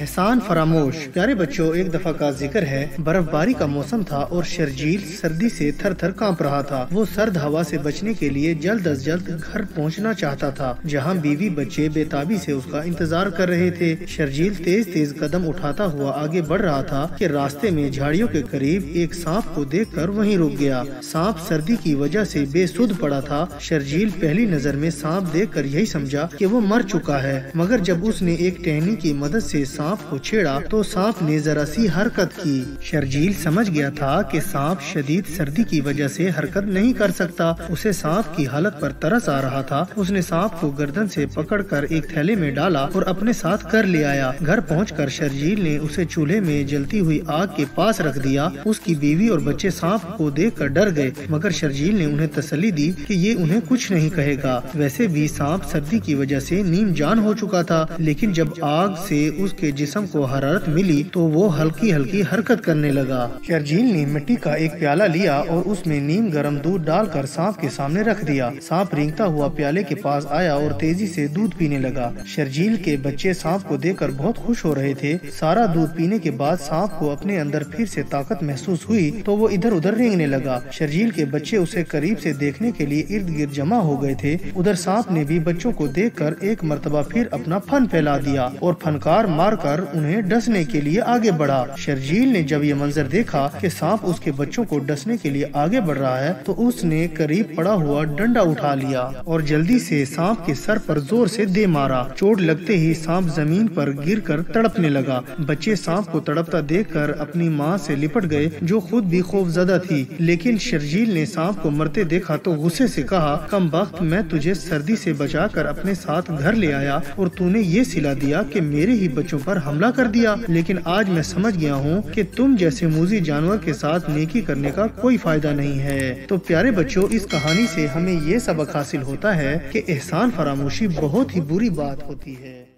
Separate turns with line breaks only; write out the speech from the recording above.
احسان فراموش۔ پیارے بچوں، ایک دفعہ کا ذکر ہے، برف باری کا موسم تھا اور شرجیل سردی سے تھر تھر کانپ رہا تھا۔ وہ سرد ہوا سے بچنے کے لیے جلد از جلد گھر پہنچنا چاہتا تھا، جہاں بیوی بچے بے تابی سے اس کا انتظار کر رہے تھے۔ شرجیل تیز تیز قدم اٹھاتا ہوا آگے بڑھ رہا تھا کہ راستے میں جھاڑیوں کے قریب ایک سانپ کو دیکھ کر وہیں رک گیا۔ سانپ سردی کی وجہ سے بے سدھ پڑا تھا۔ شرجیل پہلی نظر میں سانپ دیکھ کر یہی سمجھا کہ وہ مر چکا ہے، مگر جب اس نے ایک ٹہنی کی مدد سے سانپ کو چھیڑا تو سانپ نے ذرا سی حرکت کی۔ شرجیل سمجھ گیا تھا کہ سانپ شدید سردی کی وجہ سے حرکت نہیں کر سکتا۔ اسے سانپ کی حالت پر ترس آ رہا تھا۔ اس نے سانپ کو گردن سے پکڑ کر ایک تھیلے میں ڈالا اور اپنے ساتھ کر لے آیا۔ گھر پہنچ کر شرجیل نے اسے چولہے میں جلتی ہوئی آگ کے پاس رکھ دیا۔ اس کی بیوی اور بچے سانپ کو دیکھ کر ڈر گئے، مگر شرجیل نے انہیں تسلی دی کہ یہ انہیں کچھ نہیں کہے گا۔ ویسے بھی سانپ سردی کی وجہ سے نیم جان ہو چکا تھا، لیکن جب آگ سے اس کے جسم کو حرارت ملی تو وہ ہلکی ہلکی حرکت کرنے لگا۔ شرجیل نے مٹی کا ایک پیالہ لیا اور اس میں نیم گرم دودھ ڈال کر سانپ کے سامنے رکھ دیا۔ سانپ رینگتا ہوا پیالے کے پاس آیا اور تیزی سے دودھ پینے لگا۔ شرجیل کے بچے سانپ کو دیکھ کر بہت خوش ہو رہے تھے۔ سارا دودھ پینے کے بعد سانپ کو اپنے اندر پھر سے طاقت محسوس ہوئی تو وہ ادھر ادھر رینگنے لگا۔ شرجیل کے بچے اسے قریب سے دیکھنے کے لیے ارد گرد جمع ہو گئے تھے۔ ادھر سانپ نے بھی بچوں کو دیکھ کر ایک مرتبہ پھر اپنا پھن پھیلا دیا اور پھنکار مار کر انہیں ڈسنے کے لیے آگے بڑھا۔ شرجیل نے جب یہ منظر دیکھا کہ سانپ اس کے بچوں کو ڈسنے کے لیے آگے بڑھ رہا ہے تو اس نے قریب پڑا ہوا ڈنڈا اٹھا لیا اور جلدی سے سانپ کے سر پر زور سے دے مارا۔ چوٹ لگتے ہی سانپ زمین پر گر کر تڑپنے لگا۔ بچے سانپ کو تڑپتا دیکھ کر اپنی ماں سے لپٹ گئے، جو خود بھی خوف زدہ تھی۔ لیکن شرجیل نے سانپ کو مرتے دیکھا تو غصے سے کہا، کم بخت، میں تجھے سردی سے بچا کر اپنے ساتھ گھر لے آیا اور تو نے یہ صلہ دیا کہ میرے ہی بچوں پر حملہ کر دیا۔ لیکن آج میں سمجھ گیا ہوں کہ تم جیسے موذی جانور کے ساتھ نیکی کرنے کا کوئی فائدہ نہیں ہے۔ تو پیارے بچوں، اس کہانی سے ہمیں یہ سبق حاصل ہوتا ہے کہ احسان فراموشی بہت ہی بری بات ہوتی ہے۔